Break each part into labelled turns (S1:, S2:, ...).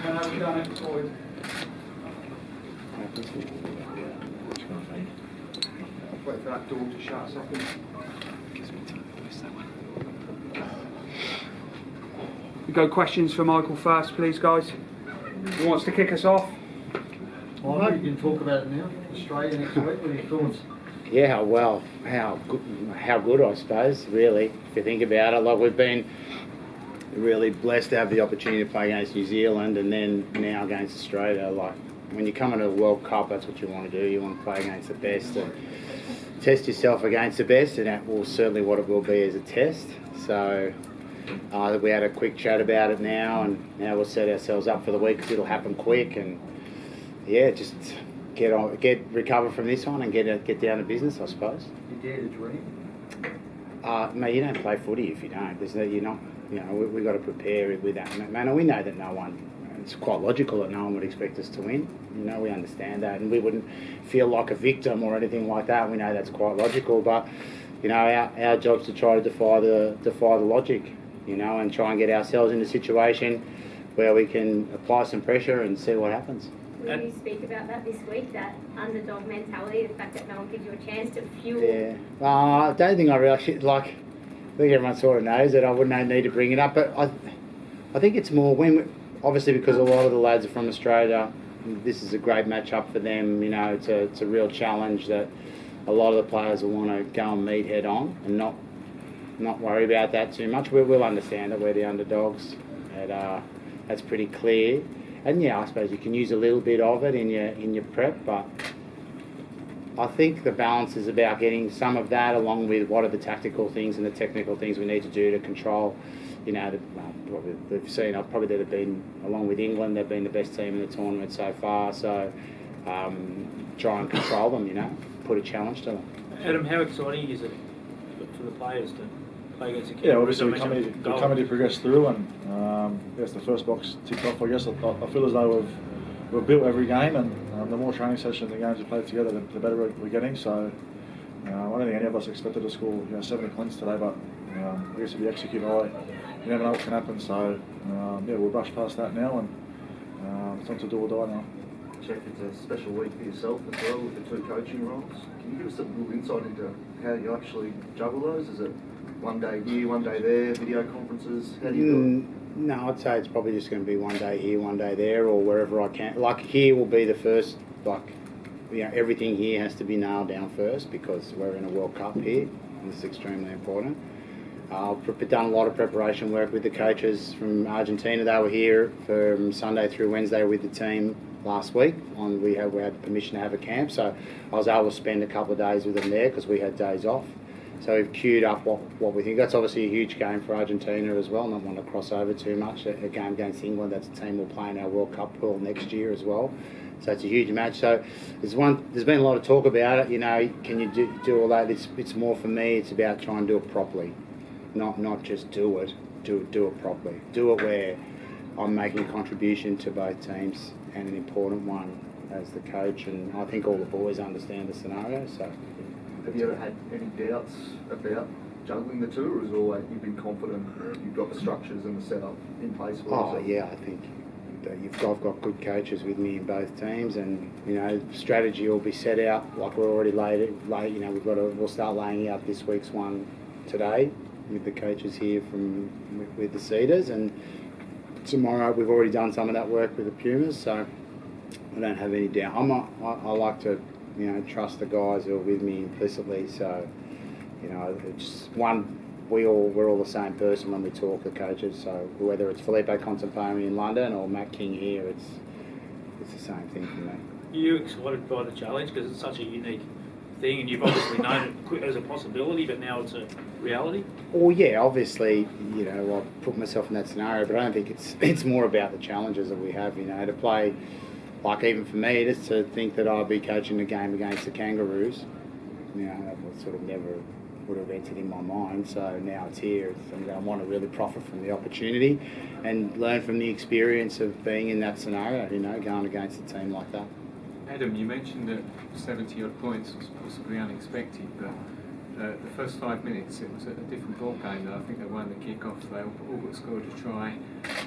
S1: We've done it before. Wait for that door to shut a second. We go questions for Michael first, please, guys. Who wants to kick us off?
S2: Well, you can talk about it now. Australia next week. What are your thoughts?
S3: Yeah, well, how good, I suppose, really, if you think about it. Like, we've been really blessed to have the opportunity to play against New Zealand and then now against Australia. Like, when you come into a World Cup, that's what you want to do. You want to play against the best and test yourself against the best, and that will certainly what it will be as a test. So we had a quick chat about it now, and now we'll set ourselves up for the week because it'll happen quick. And yeah, just recover from this one and get down to business, I suppose.
S2: You dare to dream?
S3: Mate, you don't play footy if you don't. You're not. You know, we've got to prepare with that. Man, we know that no one. It's quite logical that no one would expect us to win. You know, we understand that, and we wouldn't feel like a victim or anything like that. We know that's quite logical, but you know, our job's to try to defy the logic. You know, and try and get ourselves in a situation where we can apply some pressure and see what happens.
S4: Will you speak about that this week, that underdog mentality, the fact that no one gives you a chance to fuel?
S3: Yeah, I don't think I really like. I think everyone sort of knows that I wouldn't need to bring it up, but I think it's more obviously because a lot of the lads are from Australia. This is a great match-up for them. You know, it's a real challenge that a lot of the players will want to go and meet head on and not worry about that too much. We'll understand that we're the underdogs. That's pretty clear. And yeah, I suppose you can use a little bit of it in your prep, but I think the balance is about getting some of that along with what are the tactical things and the technical things we need to do to control. You know, we've seen probably that have been, along with England, they've been the best team in the tournament so far. So try and control them. You know, put a challenge to them.
S5: Adam, how exciting is it for the players to play against a
S6: Yeah, obviously we're coming to progress through, and that's the first box ticked off. I guess I feel as though we've built every game, and the more training sessions and games we play together, the better we're getting. So I don't think any of us expected to score 70 points today, but I guess if you execute high, you never know what can happen. So yeah, we'll brush past that now, and it's time to do or die now.
S7: Check, it's a special week for yourself as well with the two coaching roles. Can you give us a little insight into how you actually juggle those? Is it one day here, one day there, video conferences? How do you do it?
S3: No, I'd say it's probably just going to be one day here, one day there, or wherever I can. Like here will be the first, everything here has to be nailed down first because we're in a World Cup here, and it's extremely important. I've done a lot of preparation work with the coaches from Argentina. They were here from Sunday through Wednesday with the team last week. We had permission to have a camp, so I was able to spend a couple of days with them there because we had days off. So we've queued up what we think. That's obviously a huge game for Argentina as well. Not want to cross over too much. A game against England, that's a team we'll play in our World Cup pool next year as well. So it's a huge match. So there's been a lot of talk about it. You know, can you do all that? It's more for me. It's about trying to do it properly, not just do it. Do it properly. Do it where I'm making a contribution to both teams and an important one as the coach. And I think all the boys understand the scenario. So.
S7: Have you ever had any doubts about juggling the two, or is always you've been confident you've got the structures and the setup in place for it?
S3: Oh yeah, I think that I've got good coaches with me in both teams, and you know, strategy will be set out like we're already laid. You know, we'll start laying out this week's one today with the coaches here with the Cedars, and tomorrow we've already done some of that work with the Pumas, so I don't have any doubt. I like to, you know, trust the guys who are with me implicitly. So, you know, it's we're all the same person when we talk, the coaches. So whether it's Felipe Contemporary in London or Matt King here, it's the same thing for me.
S5: Are you excited by the challenge because it's such a unique thing, and you've obviously known it as a possibility, but now it's a reality?
S3: Well, yeah, obviously, you know, I've put myself in that scenario, but I don't think it's more about the challenges that we have, you know, to play. Like even for me, just to think that I'll be coaching a game against the Kangaroos, you know, that was sort of never would have entered in my mind. So now it's here. I want to really profit from the opportunity and learn from the experience of being in that scenario, you know, going against a team like that.
S8: Adam, you mentioned that 70 odd points was possibly unexpected, but the first 5 minutes it was a different ball game. I think they won the kick-off, they all but scored a try,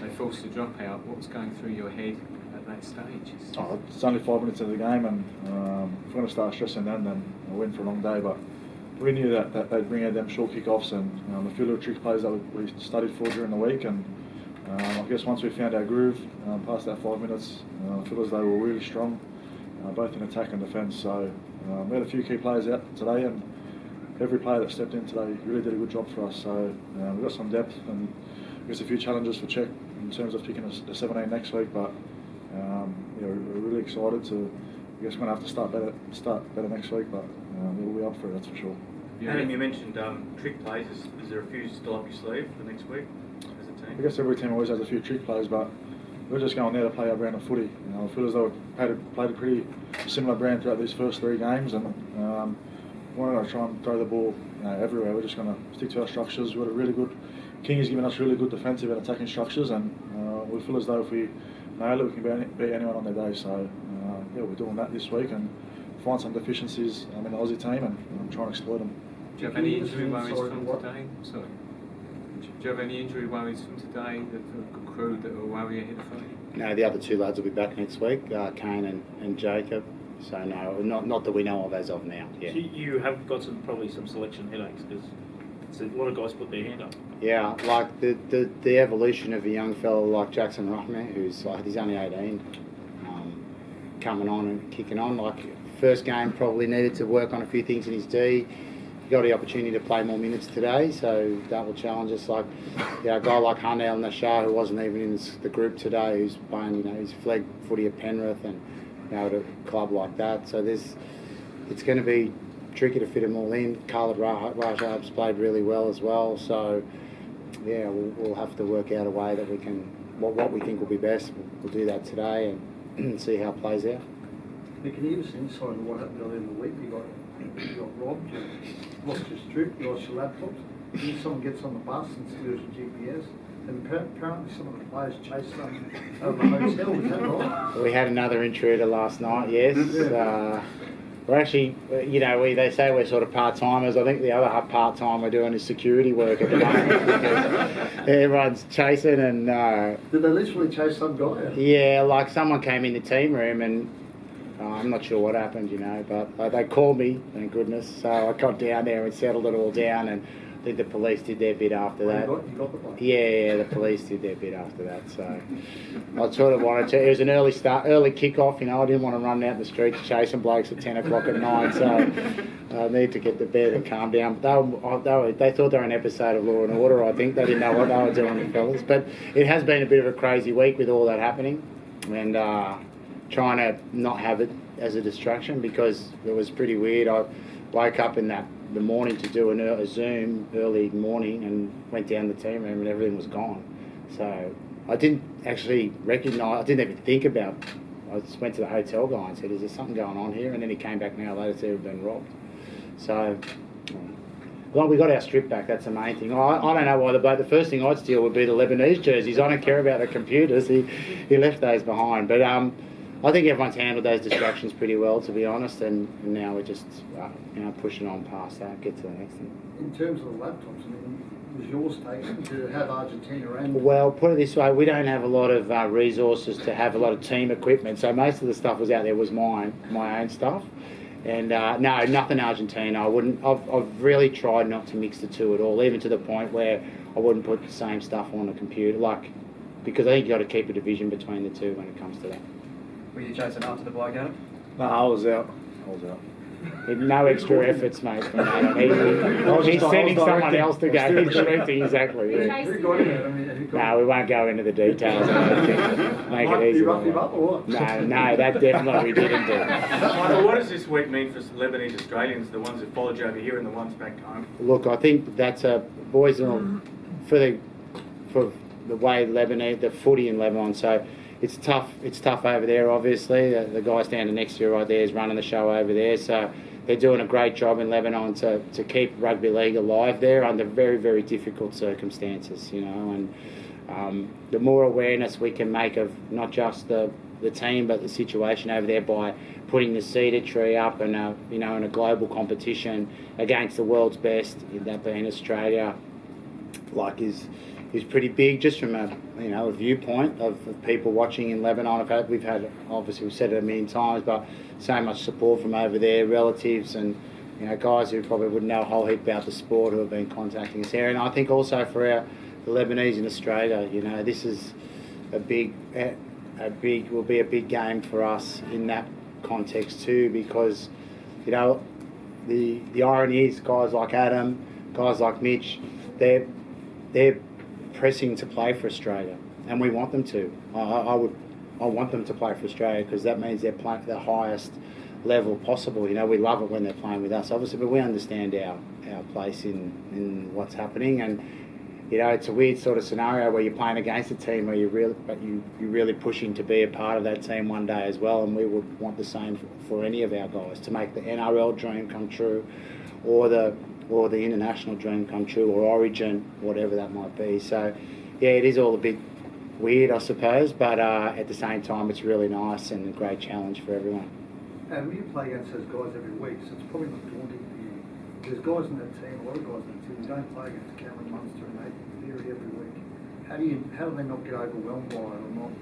S8: they forced a dropout. What was going through your head at that stage?
S6: It's only 5 minutes of the game, and if we're going to start stressing then we're in for a long day. But we knew that they'd bring out them short kick-offs and a few little trick plays that we studied for during the week. And I guess once we found our groove past that 5 minutes, I feel as though we were really strong, both in attack and defence. So we had a few key players out today, and every player that stepped in today really did a good job for us. So we've got some depth, and I guess a few challenges for Cheika in terms of picking a 17 next week. But we're really excited to. I guess we're going to have to start better next week, but we'll be up for it, that's for sure.
S9: Adam, you mentioned trick plays. Is there a few still up your sleeve for next week as a team?
S6: I guess every team always has a few trick plays, but we're just going there to play our brand of footy. I feel as though we've played a pretty similar brand throughout these first 3 games, and we're not going to try and throw the ball everywhere. We're just going to stick to our structures. We've got a really good. King has given us really good defensive and attacking structures, and we feel as though if we nail it, we can beat anyone on their day. So we're doing that this week and find some deficiencies in the Aussie team and try and exploit them.
S8: Do you have any injury worries from today? Sorry. Do you have any injury worries from today that accrued that will worry ahead of you?
S3: No, the other 2 lads will be back next week, Kane and Cheika. So no, not that we know of as of now. Yeah.
S5: So you have got probably some selection headaches because a lot of guys put their hand up.
S3: Yeah, like the evolution of a young fellow like Jackson Rahman, who's like he's only 18, coming on and kicking on. Like first game probably needed to work on a few things in his D. He got the opportunity to play more minutes today, so that will challenge us. Like a guy like Hanel Nashar, who wasn't even in the group today, who's playing his flag footy at Penrith and at a club like that. So it's going to be tricky to fit them all in. Khalid Rajab's played really well as well. So yeah, we'll have to work out a way that we can what we think will be best. We'll do that today and see how it plays out.
S2: Can you give us insight on what happened earlier in the week? You got robbed, you lost your strip, you lost your laptops. Then someone gets on the bus and steals your GPS. And apparently some of the players chased them out of the hotel. Is that right?
S3: We had another intruder last night, yes. We're actually, they say we're sort of part-timers. I think the other part-time we're doing is security work at the moment because everyone's chasing and...
S2: Did they literally chase some guy out?
S3: Yeah, like someone came in the team room and I'm not sure what happened, but they called me, thank goodness. So I got down there and settled it all down, and I think the police did their bit after that.
S2: You got the bloke?
S3: Yeah, the police did their bit after that. So I sort of wanted to. It was an early kick-off. I didn't want to run out in the streets chasing blokes at 10 o'clock at night. So I need to get to bed and calm down. They thought they were an episode of Law and Order. I think they didn't know what they were doing, the fellas. But it has been a bit of a crazy week with all that happening, and trying to not have it as a distraction because it was pretty weird. I woke up in the morning to do a Zoom early morning and went down the team room and everything was gone. So I didn't actually recognise, I didn't even think about it. I just went to the hotel guy and said, is there something going on here? And then he came back an hour later and said we've been robbed. So well, we got our strip back, that's the main thing. I don't know why the first thing I'd steal would be the Lebanese jerseys. I don't care about the computers. He left those behind. But I think everyone's handled those distractions pretty well, to be honest, and now we're just pushing on past that, get to the next thing.
S2: In terms of the laptops, was yours taken to have Argentina and...
S3: Well, put it this way, we don't have a lot of resources to have a lot of team equipment, so most of the stuff was out there was my own stuff. And no, nothing Argentina. I've really tried not to mix the two at all, even to the point where I wouldn't put the same stuff on the computer, because I think you've got to keep a division between the two when it comes to that.
S10: Were you chasing after the bloke, Adam?
S6: No, I was out.
S3: No extra efforts, mate, from Adam. He's sending someone else to go. He's directing, exactly. Yeah.
S2: Who got him?
S3: No, we won't go into the details. Make it easy.
S2: You rough him up or what?
S3: No, that definitely we didn't do.
S9: Michael, what does this week mean for Lebanese Australians, the ones that followed you over here and the ones back home?
S3: Look, I think that's boys for the way Lebanese, the footy in Lebanon. So it's tough. It's tough over there. Obviously, the guy standing next to you right there is running the show over there. So they're doing a great job in Lebanon to keep rugby league alive there under very, very difficult circumstances. And the more awareness we can make of not just the the team, but the situation over there by putting the cedar tree up and in a global competition against the world's best, that being Australia, like is pretty big just from a viewpoint of people watching in Lebanon. We've had obviously we've said it a million times, but so much support from over there, relatives and guys who probably wouldn't know a whole heap about the sport who have been contacting us here. And I think also for the Lebanese in Australia, this is will be a big game for us in that context too, because the irony is guys like Adam, guys like Mitch, they're pressing to play for Australia, and we want them to. I want them to play for Australia because that means they're playing at the highest level possible. We love it when they're playing with us, obviously, but we understand our place in what's happening, and it's a weird sort of scenario where you're playing against a team where you're really pushing to be a part of that team one day as well, and we would want the same for any of our guys to make the NRL dream come true, or the international dream come true, or Origin, whatever that might be. So, yeah, it is all a bit weird, I suppose, but at the same time, it's really nice and a great challenge for everyone.
S2: And when you play against those guys every week, so it's probably not daunting for you. There's guys in that team, a lot of guys in that team, who don't play against Cameron, Munster and Nathan Theory every week. How do they not get overwhelmed by it or not?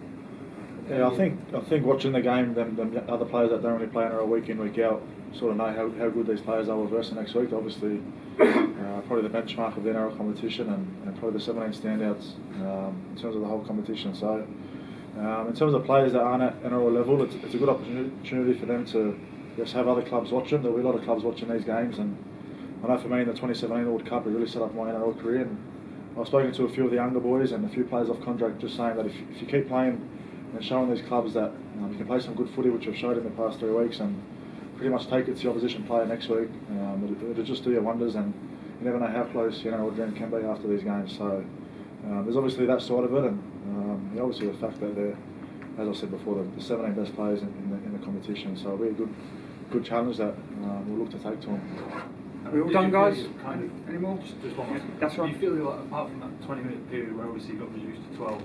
S6: Yeah, I think watching the game, them other players that don't really play in a week in, week out, sort of know how good these players are versus next week. Obviously, probably the benchmark of the NRL competition and probably the 17 standouts in terms of the whole competition. So, in terms of players that aren't at NRL level, it's a good opportunity for them to just have other clubs watch them. There'll be a lot of clubs watching these games, and I know for me in the 2017 World Cup, it really set up my NRL career. And I've spoken to a few of the younger boys and a few players off contract, just saying that if you keep playing and showing these clubs that you can play some good footy, which I've showed in the past 3 weeks, and pretty much take it to your opposition player next week, it'll just do you wonders, and you never know how close your NRL dream can be after these games. So there's obviously that side of it, and obviously the fact that they're, as I said before, the 17 best players in the competition. So it'll be a good challenge that we'll look to take to them.
S1: Are we all done, guys? Any more?
S9: Just one more.
S1: That's right.
S9: Do you feel like, apart from that 20-minute period where obviously you got reduced to 12,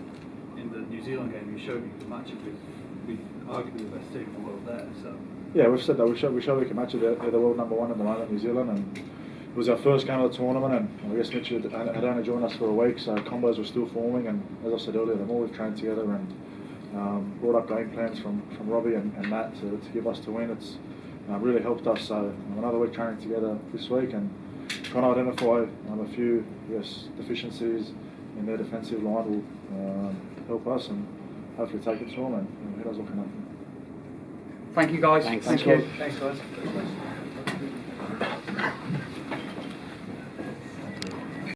S9: in the New Zealand game you showed you could match it with arguably the best team in the world there, so...
S6: Yeah, we've said that. We showed we can match it. They're the world number one at the moment, New Zealand, and it was our first game of the tournament, and I guess Mitch had only joined us for a week, so combos were still forming, and as I said earlier, the more we've trained together and brought up game plans from Robbie and Matt to give us to win, it's really helped us. So another week training together this week and trying to identify a few deficiencies in their defensive line will help us and hopefully take it to them and head us off in.
S1: Thank you, guys.
S3: Thanks.
S1: Thank you.
S10: Thanks, guys.